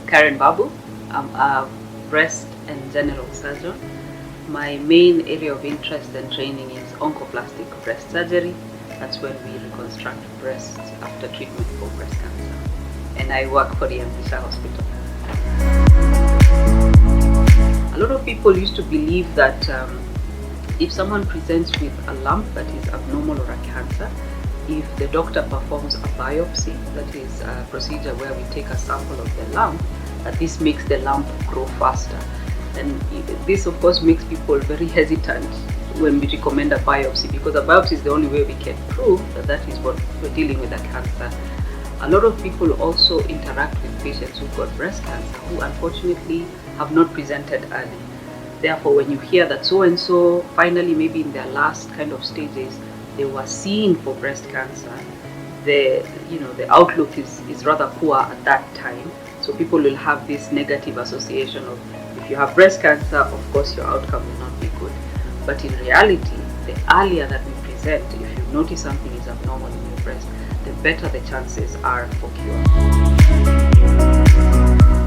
Karen Mbaabu. I'm a breast and general surgeon. My main area of interest and training is oncoplastic breast surgery. That's when we reconstruct breasts after treatment for breast cancer. And I work for the Ambisha Hospital. A lot of people used to believe that if someone presents with a lump that is abnormal or a cancer, if the doctor performs a biopsy, that is a procedure where we take a sample of the lump, that this makes the lump grow faster. And this of course makes people very hesitant when we recommend a biopsy, because a biopsy is the only way we can prove that that is what we're dealing with, a cancer. A lot of people also interact with patients who've got breast cancer who unfortunately have not presented early. Therefore, when you hear that so-and-so finally, maybe in their last kind of stages, they were seen for breast cancer, the outlook is rather poor at that time. So people will have this negative association of, if you have breast cancer, of course your outcome will not be good. But in reality, the earlier that we present, if you notice something is abnormal in your breast, the better the chances are for cure.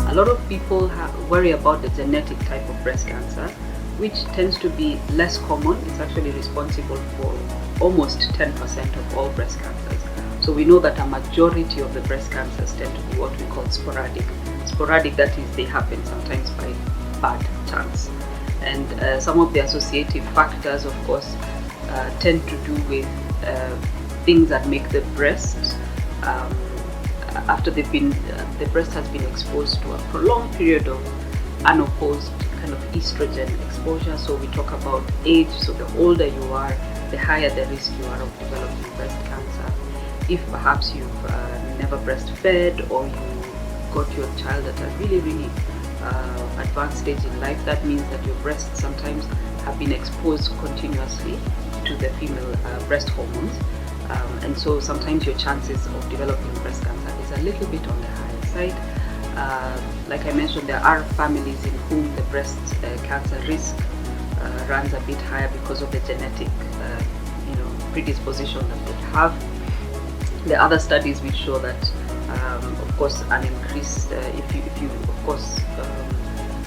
A lot of people worry about the genetic type of breast cancer, which tends to be less common. It's actually responsible for almost 10% of all breast cancers. So we know that a majority of the breast cancers tend to be what we call sporadic. Sporadic, that is, they happen sometimes by bad chance. And some of the associative factors, of course, tend to do with things that make the breast, after the breast has been exposed to a prolonged period of unopposed kind of estrogen exposure. So we talk about age. So the older you are, the higher the risk you are of developing breast cancer. If perhaps you've never breastfed, or you got your child at a really advanced stage in life, that means that your breasts sometimes have been exposed continuously to the female breast hormones. And so sometimes your chances of developing breast cancer is a little bit on the higher side. Like I mentioned, there are families in whom the breast cancer risk runs a bit higher because of the genetic predisposition that they have. There are other studies which show that of course an increase, if you of course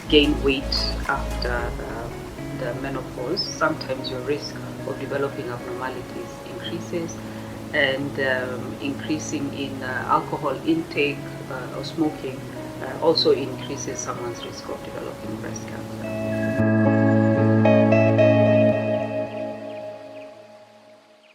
gain weight after the menopause, sometimes your risk of developing abnormalities increases. And increasing in alcohol intake or smoking also increases someone's risk of developing breast cancer.